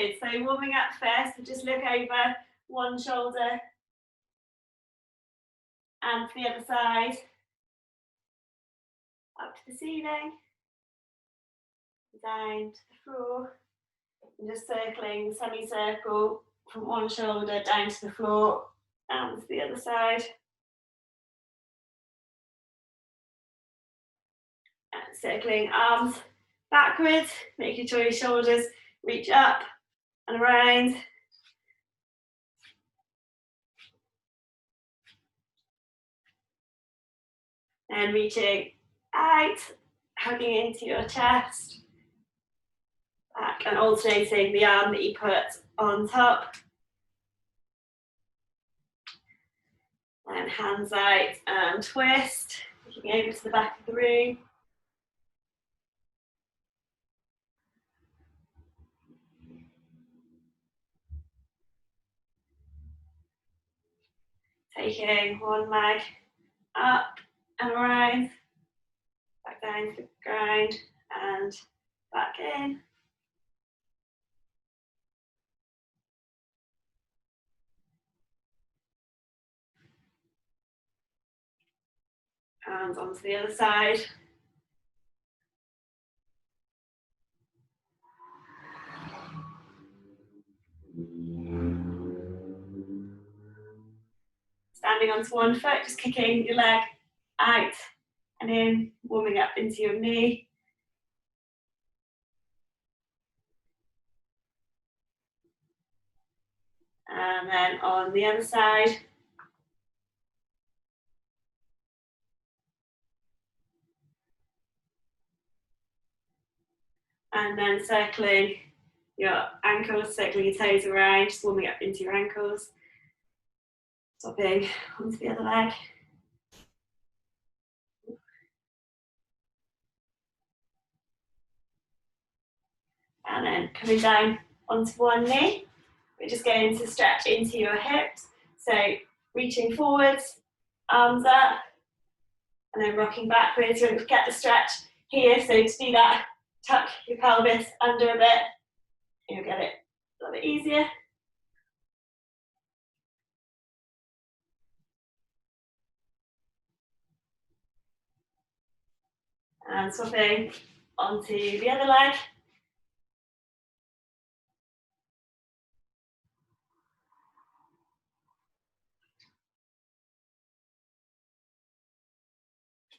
good. So warming up first, so just look over one shoulder and to the other side, up to the ceiling, down to the floor, and just circling the semicircle from one shoulder down to the floor and to the other side. And circling arms backwards, making sure your shoulders reach up and around. And reaching out, hugging into your chest, back, and alternating the arm that you put on top. And hands out and twist, looking over to the back of the room. Taking one leg up and around, back down to the ground and back in. And onto the other side. Standing onto one foot, just kicking your leg out and in, warming up into your knee. And then on the other side. And then circling your ankles, circling your toes around, just warming up into your ankles. Swapping onto the other leg. And then coming down onto one knee. We're just going to stretch into your hips. So reaching forwards, arms up, and then rocking backwards. You want to get the stretch here. So to do that, tuck your pelvis under a bit. You'll get it a little bit easier. And swapping onto the other leg.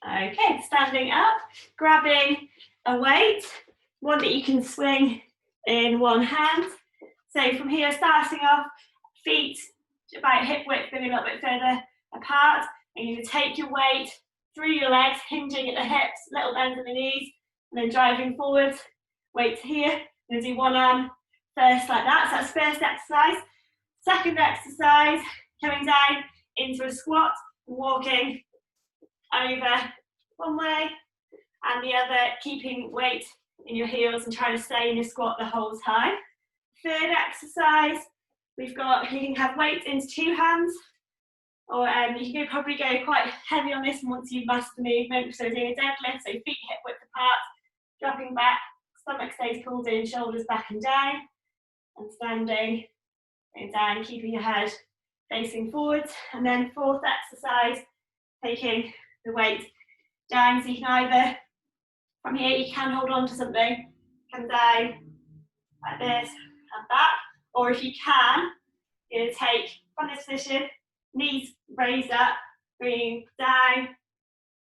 Okay, standing up, grabbing a weight, one that you can swing in one hand. So from here, starting off, feet about hip width, maybe a little bit further apart, and you're going to take your weight through your legs, hinging at the hips, little bend in the knees, and then driving forwards, weight here. You're going to do one arm first like that, so that's first exercise. Second exercise, coming down into a squat, walking over one way and the other, keeping weight in your heels and trying to stay in your squat the whole time. Third exercise, we've got, you can have weight into two hands, or you can probably go quite heavy on this once you've mastered the movement. So doing a deadlift, so feet hip width apart, dropping back, stomach stays pulled in, shoulders back and down, and standing, going down, keeping your head facing forwards. And then fourth exercise, taking the weight down, so you can either, from here you can hold on to something, come down like this and back, or if you can, you're going to take from this position, knees raised up, bringing down,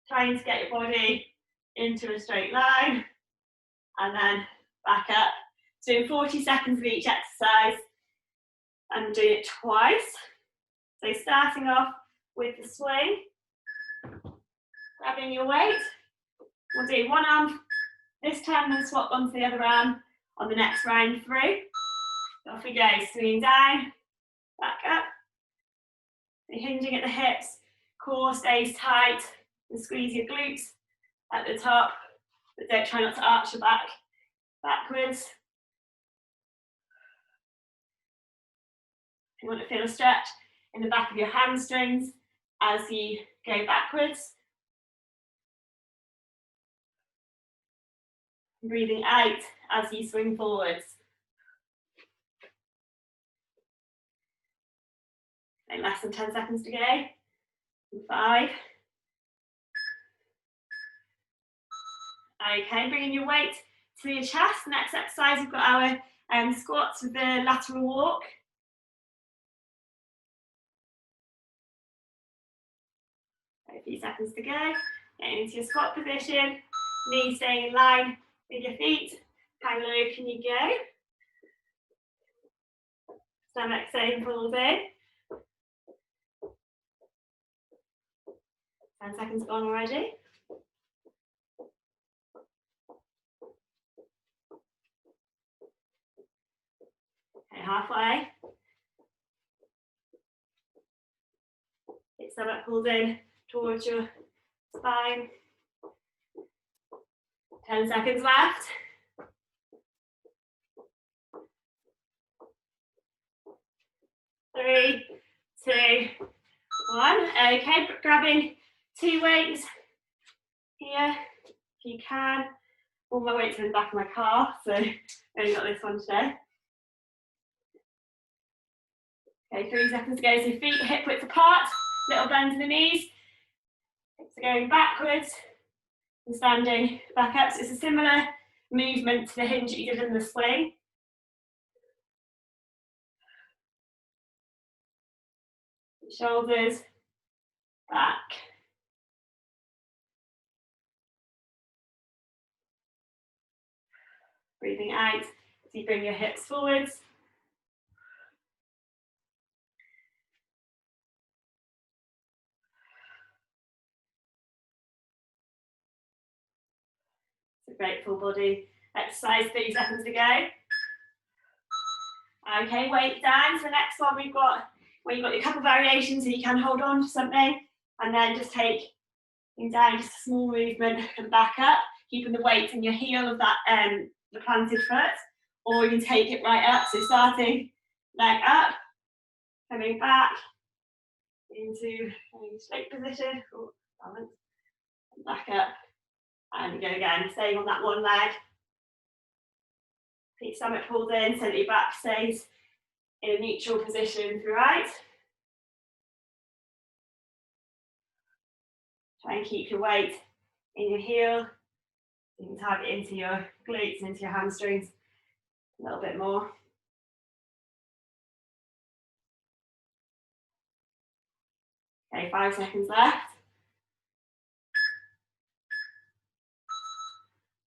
trying to get your body into a straight line, and then back up. So doing 40 seconds of each exercise, and doing it twice. So starting off with the swing, grabbing your weight. We'll do one arm this time, then swap onto the other arm on the next round through. Off we go, swinging down, back up. So hinging at the hips, core stays tight, and squeeze your glutes at the top, but don't try not to arch your back backwards. You want to feel a stretch in the back of your hamstrings as you go backwards. Breathing out as you swing forwards. Okay, less than 10 seconds to go. 5. Okay, bringing your weight to your chest. Next exercise, we've got our squats with the lateral walk. A few seconds to go. Getting into your squat position, knees staying in line with your feet. How low can you go? Stomach staying pulled in. 10 seconds gone already. Okay, halfway. Get stomach pulled in towards your spine. 10 seconds left. 3, 2, 1. Okay, grabbing 2 weights here, if you can. All my weights are in the back of my car, so I only got this one today. Okay, 3 seconds to go. So feet hip width apart, little bend in the knees. So going backwards and standing back up. So it's a similar movement to the hinge that you did in the swing. Shoulders back. Breathing out as you bring your hips forwards. It's a great full body exercise, 30 seconds to go. Okay, weight down. So the next one we've got, where you've got your couple variations and you can hold on to something and then just take it down, just a small movement and back up, keeping the weight in your heel of that the planted foot, or you can take it right up. So starting leg up, coming back into a straight position, balance, back up, and go again, staying on that one leg. Keep stomach pulled in so that your back stays in a neutral position throughout. Try and keep your weight in your heel. You can tap it into your glutes and into your hamstrings a little bit more. Okay, 5 seconds left.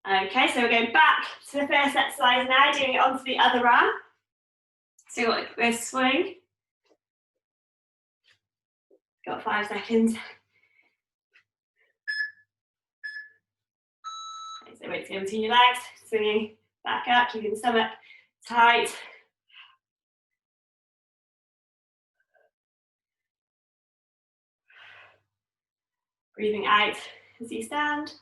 Okay, so we're going back to the first exercise now, doing it onto the other arm. So you've got this swing. Got 5 seconds. Okay, so weight to go between your legs, swinging back up, keeping the stomach tight. Breathing out as you stand.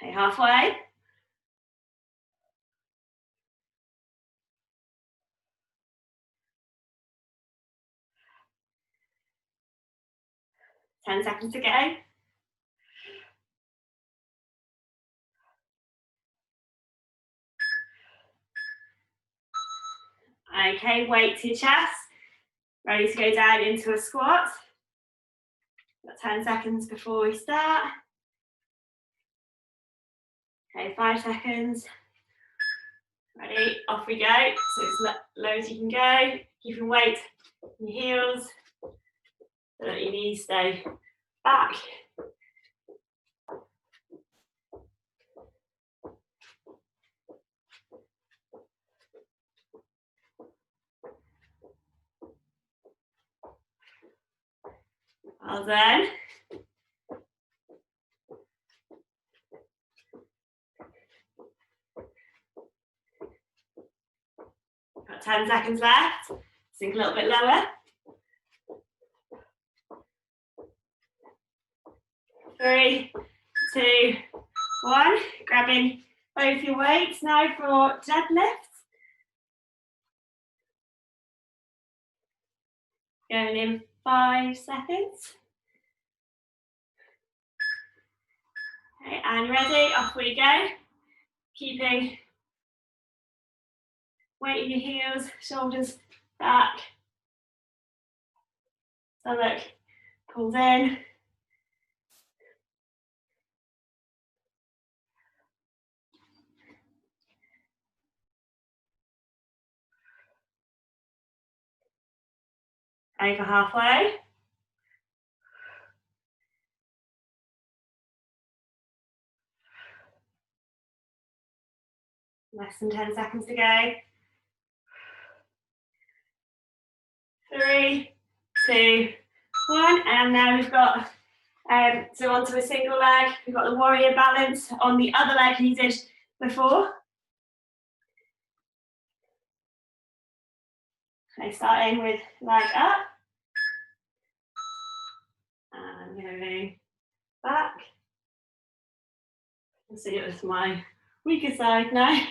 Okay, halfway. Ten seconds to go. Okay, weight to your chest. Ready to go down into a squat. Got 10 seconds before we start. Okay, 5 seconds. Ready, off we go. So as low as you can go. Keeping weight in your heels so that your knees stay back. Well done. Got 10 seconds left. Sink a little bit lower. 3, 2, 1. Grabbing both your weights now for deadlifts. Going in 5 seconds. Okay, and ready, off we go. Keeping weight in your heels, shoulders back, stomach pulled in. Over halfway. Less than 10 seconds to go. 3, 2, 1, and now we've got so onto a single leg. We've got the warrior balance on the other leg you did before. Okay, starting with leg up and going back. Let's see, it was my weaker side now.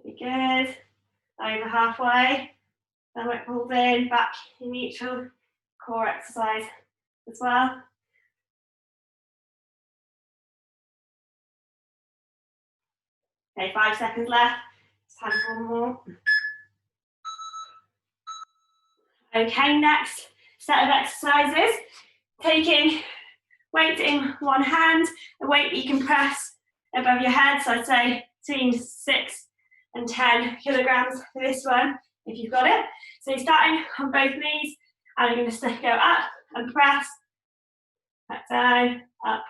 Very good. Over halfway. Stomach pulled in, back in neutral. Core exercise as well. Okay, 5 seconds left. It's time for one more. Okay, next set of exercises. Taking weight in one hand, a weight that you can press above your head. So I'd say between 6 and 10 kilograms for this one, if you've got it. So you're starting on both knees, and you're going to go up and press, back down, up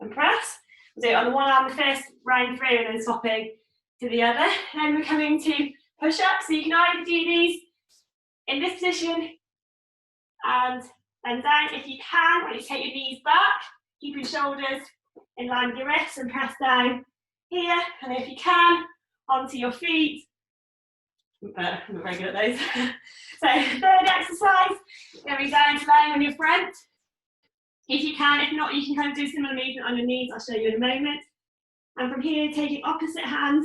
and press. We'll do it on the one arm first, round through, and then swapping to the other. Then we're coming to push-ups. So you can either do these in this position and then down. If you can, when you take your knees back, keep your shoulders in line with your wrists and press down here. And if you can, onto your feet. I'm not very good at those. So third exercise, going down to lying on your front. If you can, if not, you can kind of do similar movement on your knees. I'll show you in a moment. And from here, taking opposite hand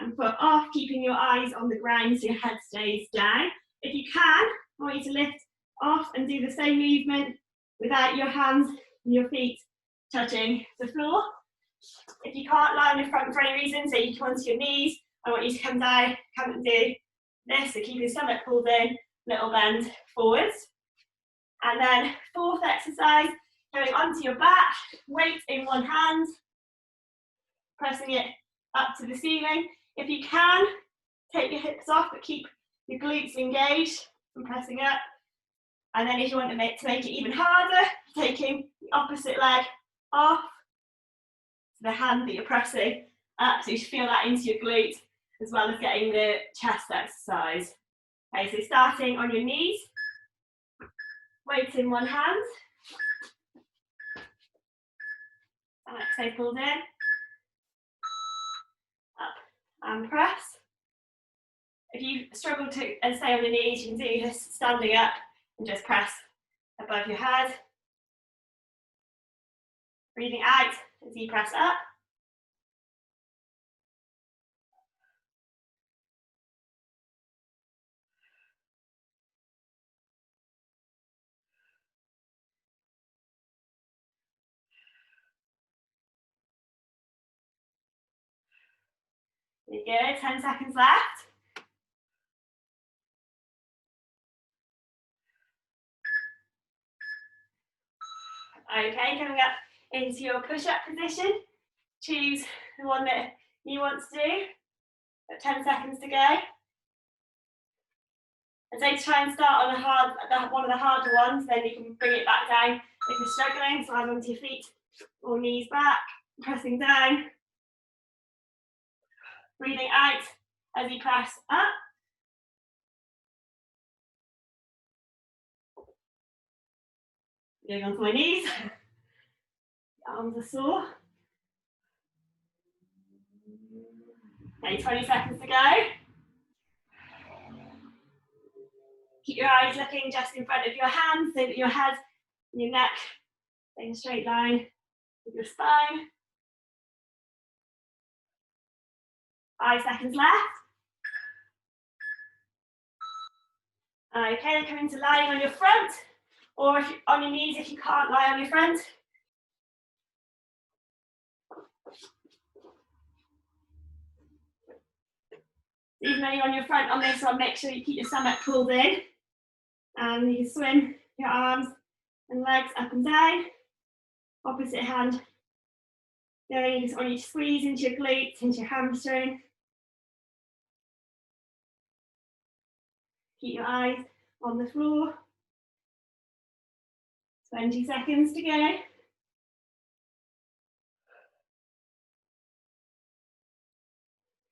and foot off, keeping your eyes on the ground so your head stays down. If you can, I want you to lift off and do the same movement without your hands and your feet touching the floor. If you can't lie on your front for any reason, so you come onto your knees, I want you to come down, come and do this, so keep your stomach pulled in, little bend forwards. And then fourth exercise, going onto your back, weight in one hand, pressing it up to the ceiling. If you can, take your hips off, but keep your glutes engaged and pressing up. And then if you want to make it even harder, taking the opposite leg off to the hand that you're pressing up, so you should feel that into your glute, as well as getting the chest exercise. Okay, so starting on your knees, weight in one hand, and stay pulled in, up and press. If you struggle to stay on your knees, you can do this standing up and just press above your head. Breathing out as you press up. Very good, 10 seconds left. Okay, coming up into your push-up position. Choose the one that you want to do. Got 10 seconds to go. I'd say to try and start on one of the harder ones, then you can bring it back down if you're struggling. So either onto your feet or knees back, pressing down. Breathing out as you press up. Going onto my knees. Arms are sore. Okay, 20 seconds to go. Keep your eyes looking just in front of your hands so that your head and your neck are in a straight line with your spine. 5 seconds left. Okay, then come into lying on your front, or if you're on your knees if you can't lie on your front. Even though you're on your front on this one, make sure you keep your stomach pulled in. And you swing your arms and legs up and down. Opposite hand. Then you just want you to squeeze into your glutes, into your hamstring. Keep your eyes on the floor. 20 seconds to go.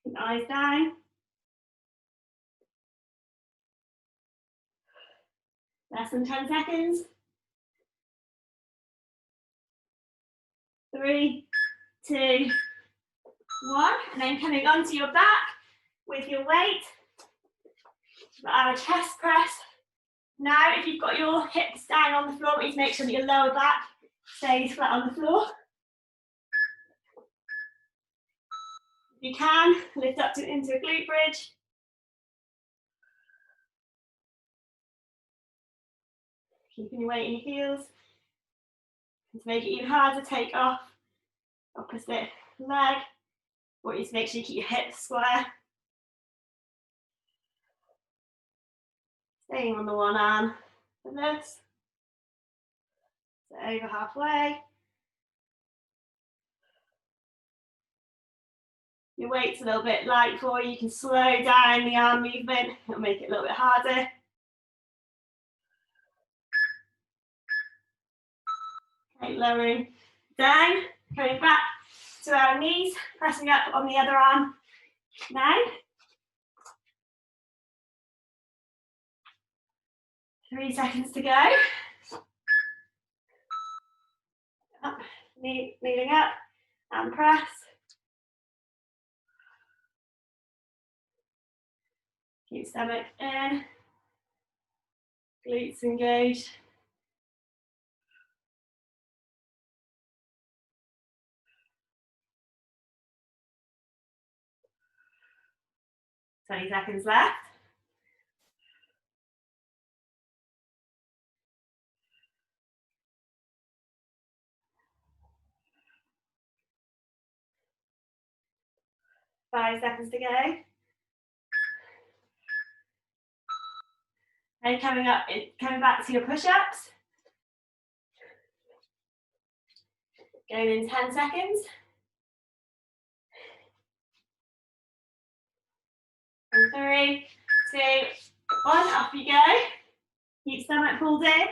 Keep eyes down. Less than 10 seconds. 3, 2, 1. And then coming onto your back with your weight. Our chest press. Now, if you've got your hips down on the floor, please make sure that your lower back stays flat on the floor. If you can, lift up into a glute bridge. Keeping your weight in your heels. And to make it even harder, take off opposite leg. Want you to make sure you keep your hips square. Staying on the one arm for this. So over halfway. Your weight's a little bit light for you. You can slow down the arm movement. It'll make it a little bit harder. Okay, lowering down, going back to our knees, pressing up on the other arm now. 3 seconds to go. Up, kneeling up and press. Keep stomach in, glutes engaged. Twenty seconds left. Five seconds to go. And coming back to your push-ups. Going in 10 seconds. And 3, 2, 1, off you go. Keep stomach pulled in.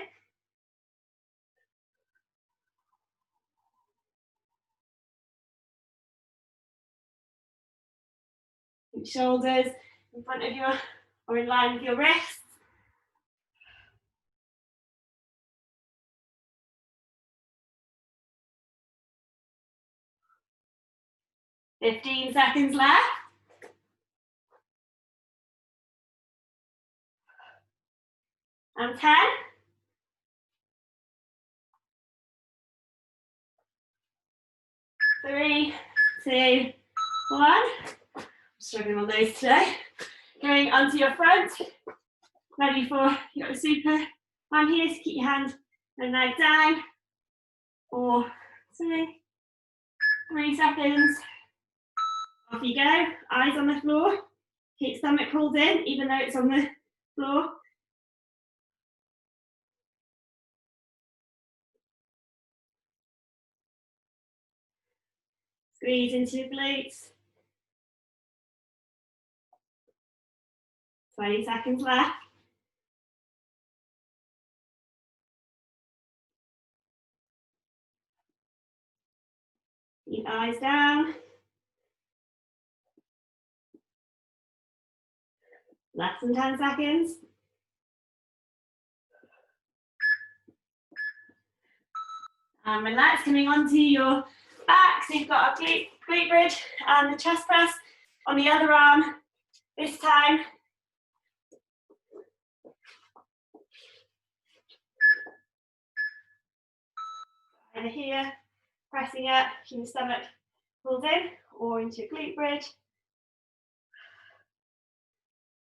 Keep shoulders in front of you or in line with your wrists. Fifteen seconds left. And 10. 3, 2, 1. I'm struggling on those today. Going onto your front. Ready for your super. I'm here to keep your hand and leg down. 4, 2, 3 seconds. Off you go. Eyes on the floor. Keep stomach pulled in, even though it's on the floor. Squeeze into your glutes. 20 seconds left. Keep eyes down. Less than 10 seconds. And relax, coming onto your back. So you've got a glute bridge and the chest press on the other arm. This time, either here, pressing up, keep your stomach pulled in, or into your glute bridge.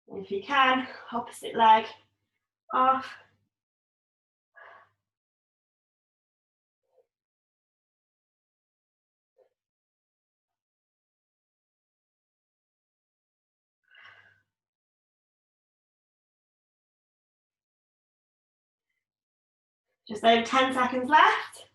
And if you can, opposite leg off. Just over 10 seconds left.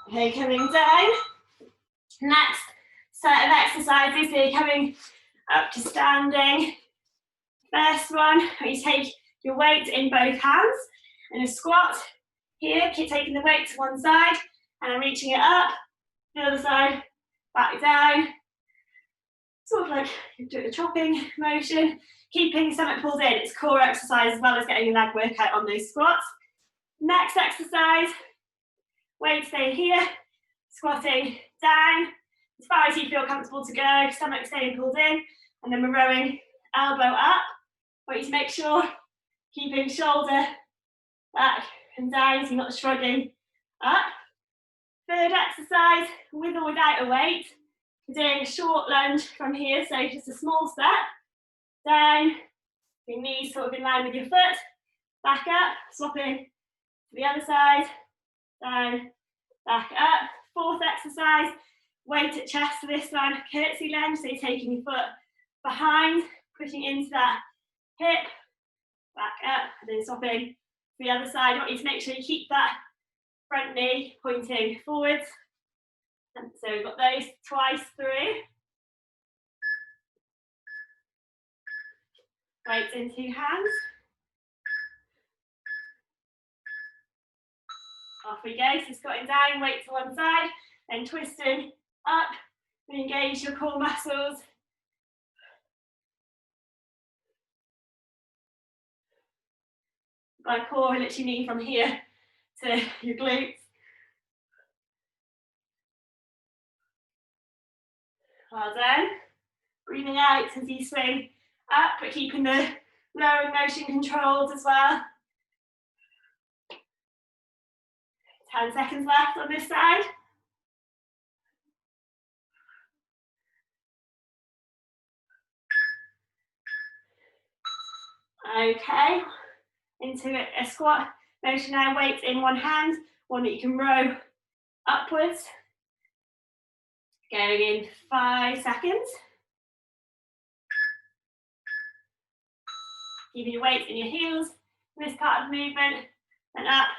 Okay, coming down. Next set of exercises, so you're coming up to standing. First one, you take your weight in both hands and a squat. Here, keep taking the weight to one side and I'm reaching it up. The other side, back down. Sort of like you're doing a chopping motion. Keeping the stomach pulled in, it's core exercise as well as getting your leg workout on those squats. Next exercise, weight stay here, squatting down, as far as you feel comfortable to go, stomach staying pulled in, and then we're rowing elbow up. I want you to make sure, keeping shoulder back and down so you're not shrugging up. Third exercise, with or without a weight. We're doing a short lunge from here, so just a small step, down, your knees sort of in line with your foot, back up, swapping to the other side, down, back up. Fourth exercise, weight at chest for this one, curtsy lunge, so you're taking your foot behind, pushing into that hip, back up, and then swapping to the other side. I want you to make sure you keep that front knee pointing forwards. And so we've got those twice through. Weights in two hands. Off we go, so squatting down, weight to one side, then twisting up, and engage your core muscles. By core, I literally mean from here to your glutes. Well done. Breathing out as you swing up, but keeping the lowering motion controlled as well. 10 seconds left on this side. Okay, into a squat motion now, weight in one hand, one that you can row upwards. Going in 5 seconds. Keeping your weight in your heels in this part of the movement, and up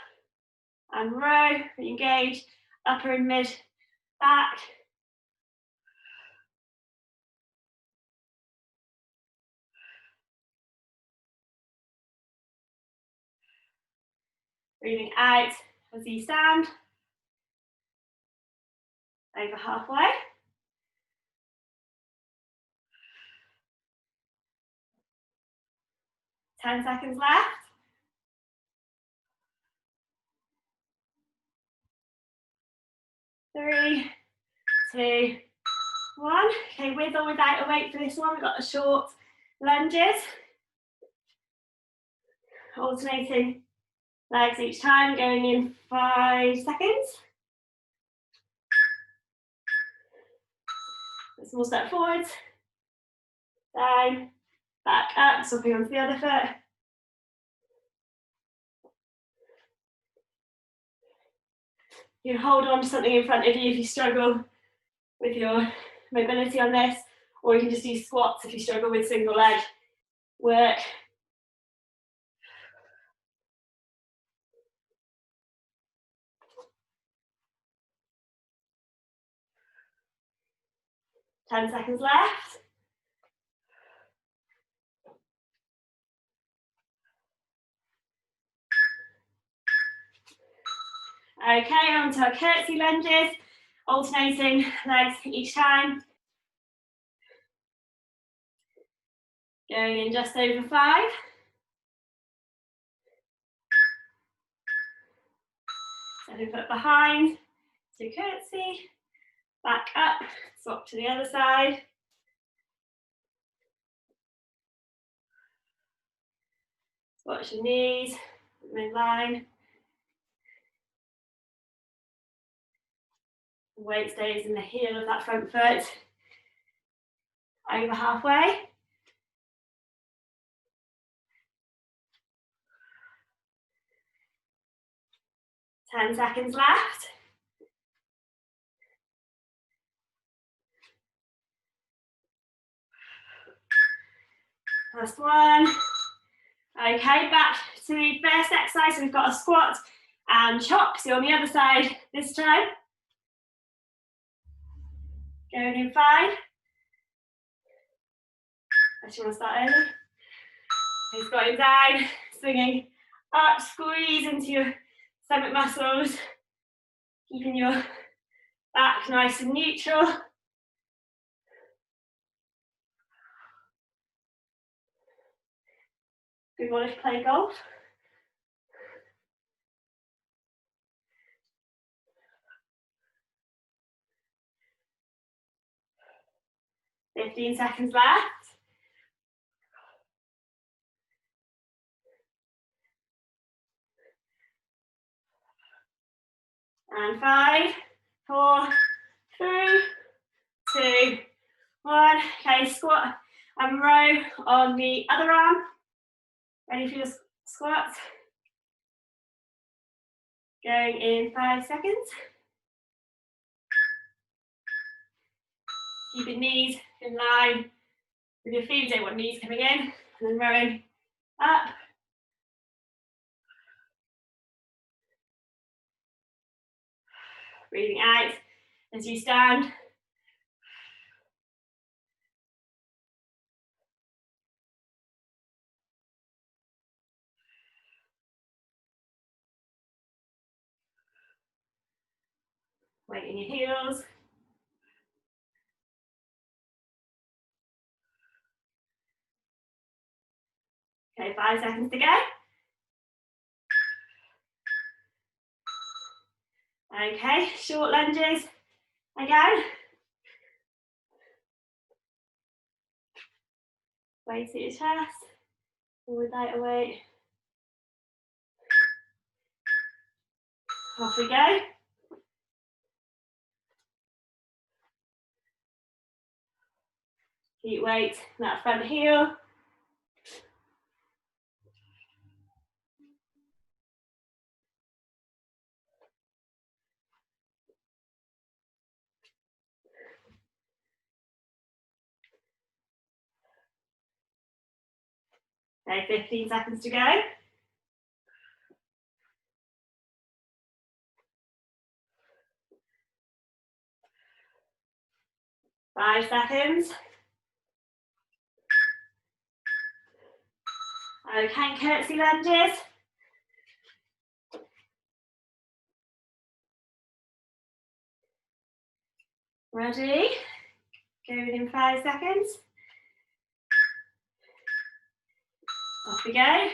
and row, engage, upper and mid back. Breathing out as you stand, over halfway. 10 seconds left. 3, 2, 1. Okay, with or without a weight for this one, we've got the short lunges. Alternating legs each time, going in 5 seconds. A small step forwards, down, back up, swapping onto the other foot. You can hold on to something in front of you if you struggle with your mobility on this, or you can just do squats if you struggle with single leg work. Ten seconds left. Okay, on to our curtsy lunges, alternating legs each time. Going in just over 5. Setting foot behind to curtsy, back up, swap to the other side. Watch your knees, in line. The weight stays in the heel of that front foot. Over halfway. Ten seconds left. Last one. Okay, back to the first exercise. We've got a squat and chop. So on the other side this time. Going in 5. Actually, want to start early. Okay, squatting down, swinging up, squeeze into your stomach muscles, keeping your back nice and neutral. We want to play golf. Fifteen seconds left. And 5, 4, 3, 2, 1. Okay, squat and row on the other arm. Ready for your squat? Going in 5 seconds. Keep your knees in line with your feet. You don't want knees coming in. And then rowing up. Breathing out as you stand. Weight in your heels. Okay, 5 seconds to go. Okay, short lunges again. Weight at your chest. Forward lighter weight. Off we go. Keep weight in that front heel. Okay, 15 seconds to go. Five seconds. Okay, curtsy lunges. Ready? Going in 5 seconds. Off we go.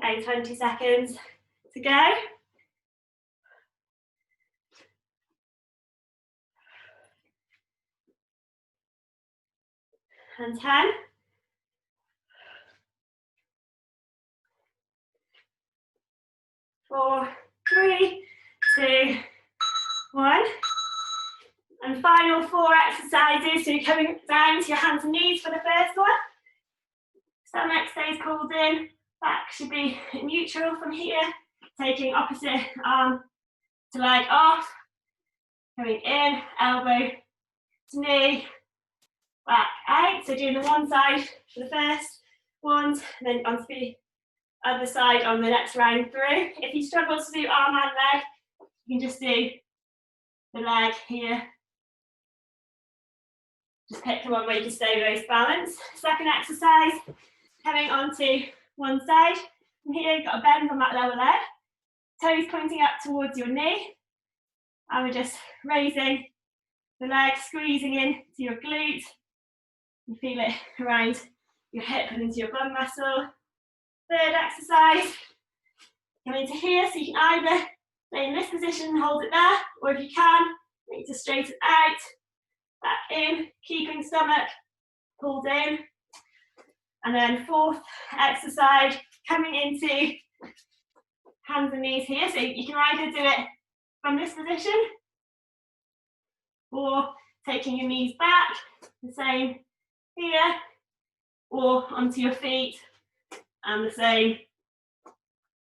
Okay, 20 seconds to go. And 10. 4, 3, 2, 1. And final 4 exercises. So you're coming down to your hands and knees for the first one. Stomach stays pulled in. Back should be neutral from here. Taking opposite arm to leg off. Coming in, elbow to knee. Back out. So doing the one side for the first ones, and then onto the other side on the next round through. If you struggle to do arm and leg, you can just do the leg here. Just pick the one where you can stay most balanced. Second exercise, coming onto one side. From here, you've got a bend on that lower leg. Toes pointing up towards your knee. And we're just raising the leg, squeezing in to your glute. You feel it around your hip and into your bum muscle. Third exercise, come into here, so you can either stay in this position and hold it there, or if you can, make to straighten out, back in, keeping stomach pulled in. And then fourth exercise, coming into hands and knees here. So you can either do it from this position or taking your knees back, the same here, or onto your feet, and the same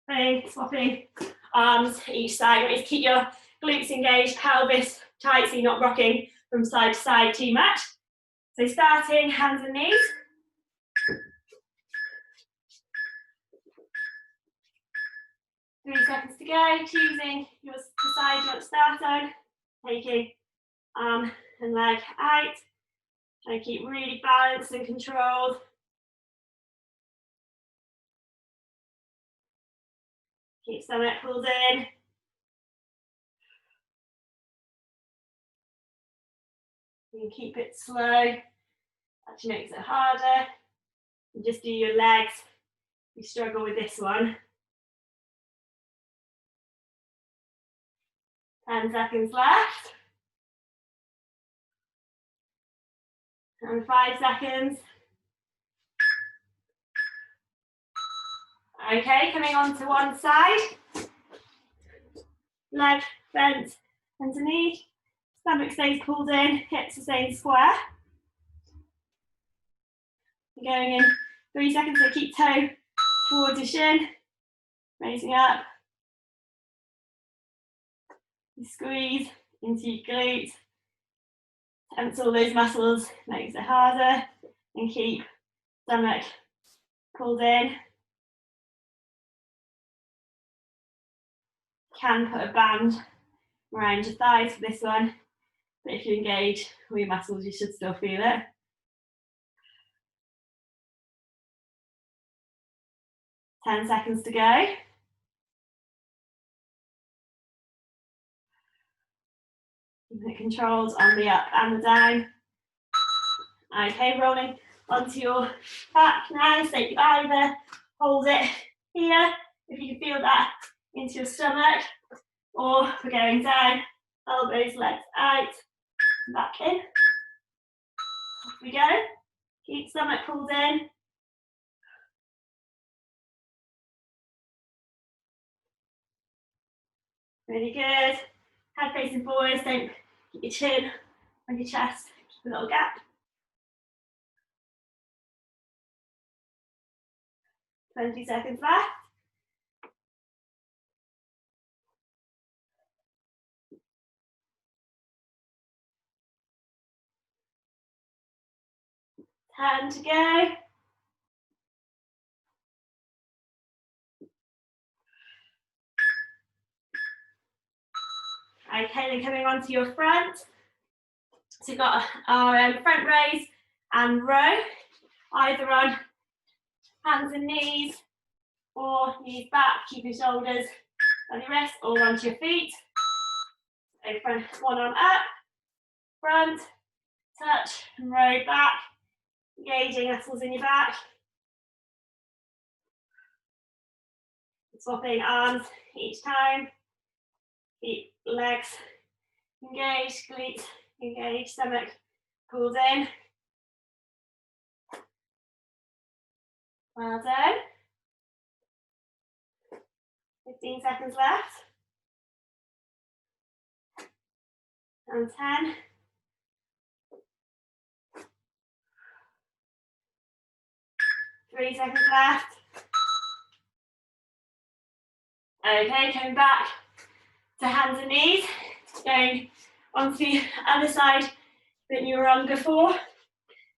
thing, swapping arms each side. Always keep your glutes engaged, pelvis tight, so you're not rocking from side to side too much. So starting hands and knees. Three seconds to go, choosing the side you want to start on, taking arm and leg out. Try to keep really balanced and controlled. Keep stomach pulled in. You can keep it slow. Actually makes it harder. You just do your legs. You struggle with this one. 10 seconds left. And 5 seconds. Okay, coming on to one side. Leg bent underneath. Stomach stays pulled in, hips are staying square. You're going in 3 seconds, so keep toe towards your shin. Raising up. You squeeze into your glutes. Tense all those muscles, makes it harder. And keep stomach pulled in. Can put a band around your thighs for this one, but if you engage all your muscles, you should still feel it. 10 seconds to go. Keep it controlled on the up and the down. Okay, rolling onto your back now, so you either hold it here, if you can feel that into your stomach, or we're going down, elbows, legs out, back in. Off we go. Keep stomach pulled in. Really good. Head facing forwards, don't keep your chin on your chest, keep a little gap. 20 seconds left. Time to go. Okay, then coming on to your front. So you've got our front raise and row, either on hands and knees, or knees back, keep your shoulders on your wrists, or onto your feet. So front, one arm up, front, touch, and row back, engaging muscles in your back. Swapping arms each time. Keep legs engaged, glutes engaged, stomach pulled in. Well done. 15 seconds left. And 10. Three seconds left. Okay, coming back to hands and knees. Going onto the other side that you were on before.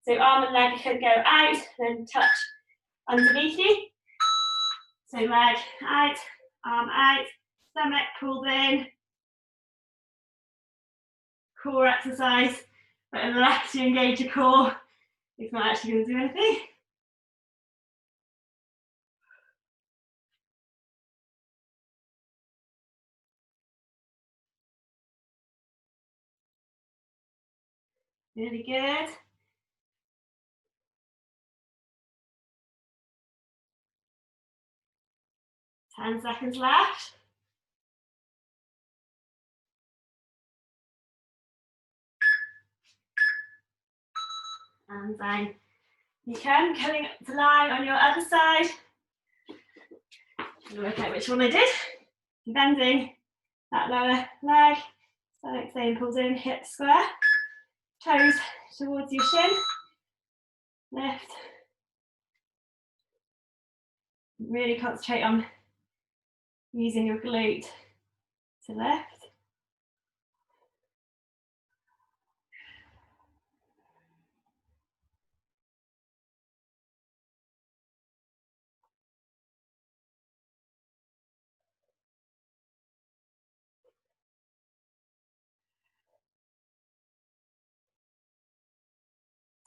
So arm and leg can go out, then touch underneath you. So leg out, arm out, stomach pulled in. Core exercise, but unless you engage your core, it's not actually going to do anything. Really good. 10 seconds left. And then you can coming to lie on your other side. Work out which one I did. Bending that lower leg, stomach staying pulled in, hips square, toes towards your shin, lift. Really concentrate on using your glute to lift.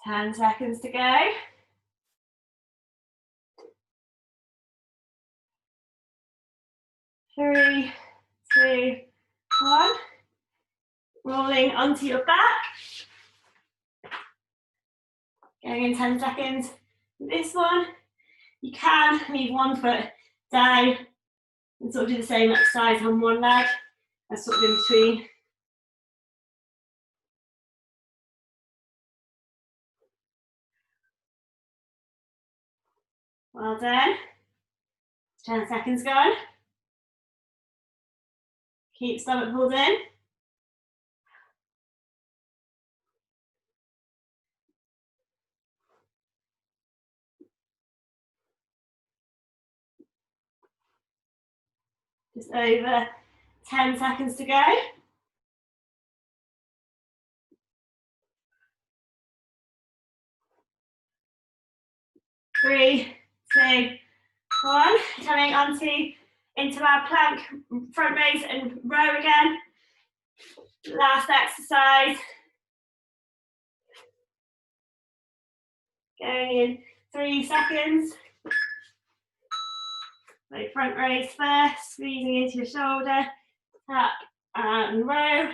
Ten seconds to go. 3, 2, 1. Rolling onto your back. Going in 10 seconds. This one, you can leave one foot down and sort of do the same exercise on one leg and sort of in between. Well done. 10 seconds gone. Keep stomach pulled in. Just over 10 seconds to go. 3, 2, 1. Coming into our plank, front raise and row again. Last exercise. Going in 3 seconds. So front raise first, squeezing into your shoulder, tap and row.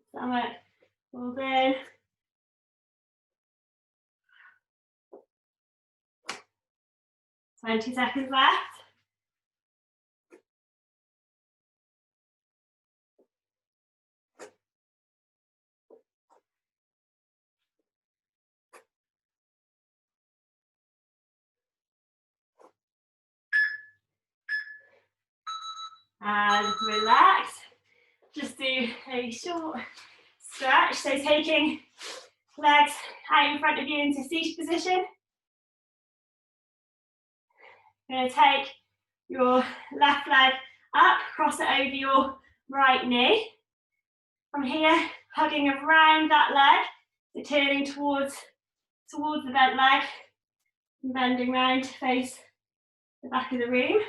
Stomach pulled in. Twenty seconds left. And relax. Just do a short stretch. So taking legs out in front of you into seated position. You're going to take your left leg up, cross it over your right knee. From here, hugging around that leg, so turning towards the bent leg, and bending round to face the back of the room.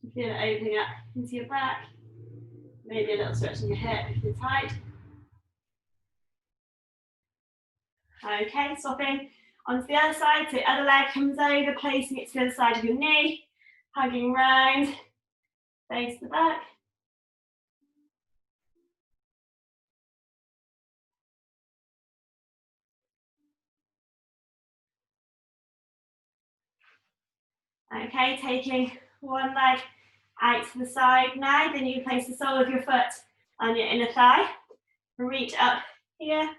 You feel it opening up into your back. Maybe a little stretch in your hip if you're tight. Okay, swapping onto the other side. So the other leg comes over, placing it to the other side of your knee, hugging round, face the back. Okay, taking one leg out to the side now, then you place the sole of your foot on your inner thigh. Reach up here,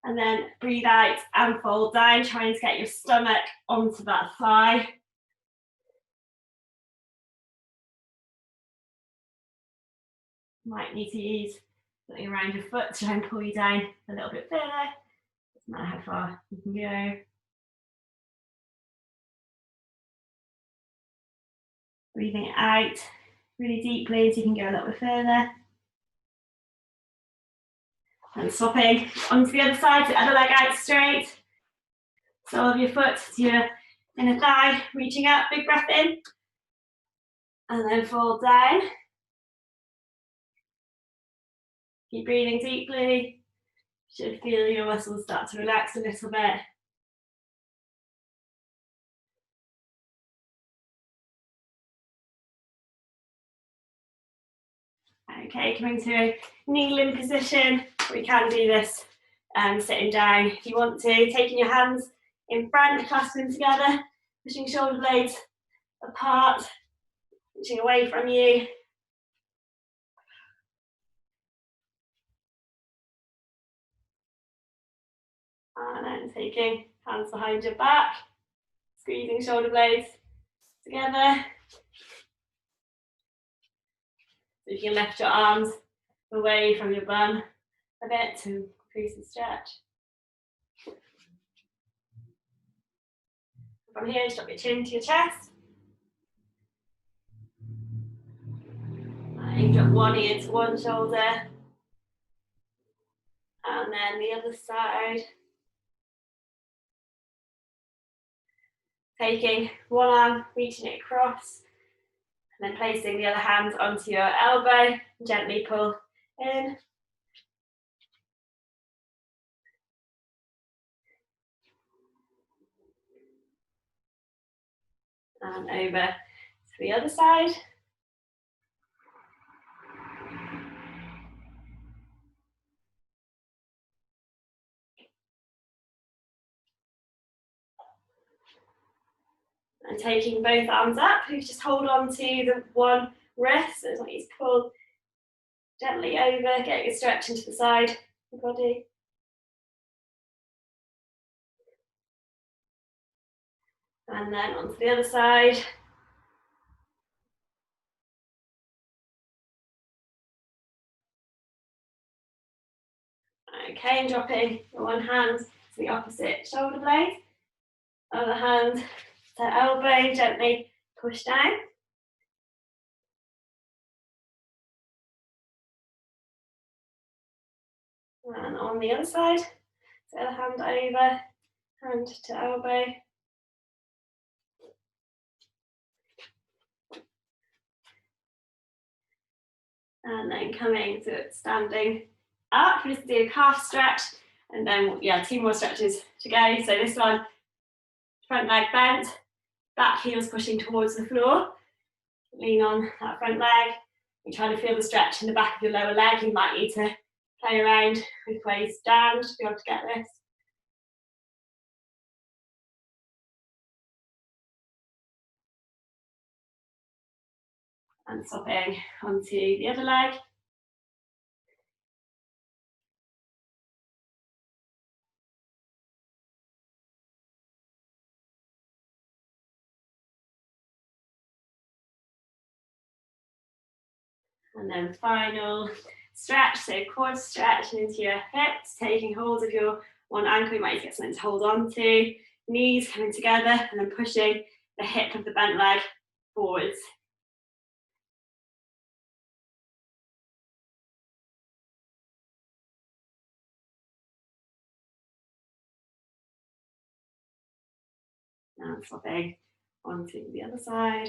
and then breathe out and fold down, trying to get your stomach onto that thigh. Might need to use something around your foot to try and pull you down a little bit further. Doesn't matter how far you can go. Breathing out really deeply so you can go a little bit further. And swapping onto the other side, the other leg out straight. Sole of your foot to your inner thigh, reaching up, big breath in. And then fold down. Keep breathing deeply. Should feel your muscles start to relax a little bit. Okay, coming to a kneeling position. We can do this sitting down if you want to. Taking your hands in front, clasping them together, pushing shoulder blades apart, reaching away from you. And then taking hands behind your back, squeezing shoulder blades together. So you can lift your arms away from your bum a bit to increase the stretch. From here, just drop your chin to your chest. And drop one ear to one shoulder. And then the other side. Taking one arm, reaching it across, and then placing the other hand onto your elbow. Gently pull in. And over to the other side. And taking both arms up, you just hold on to the one wrist, so it's like you pull gently over, getting a stretch into the side of the body. And then onto the other side. Okay, and dropping one hand to the opposite shoulder blade. Other hand to elbow, gently push down. And on the other side, the other hand over, hand to elbow. And then coming to standing up, just do a calf stretch, and then, yeah, 2 more stretches to go. So this one, front leg bent, back heels pushing towards the floor. Lean on that front leg. You try to feel the stretch in the back of your lower leg. You might need to play around with ways down to be able to get this. And swapping onto the other leg. And then final stretch, so quad stretch into your hips, taking hold of your one ankle. You might get something to hold on to. Knees coming together and then pushing the hip of the bent leg forwards. Now swapping onto the other side.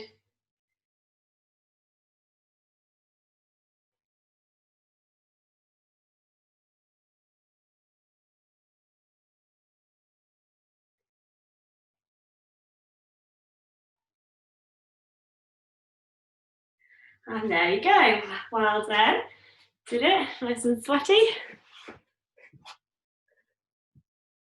And there you go. Well done. Did it? Nice and sweaty.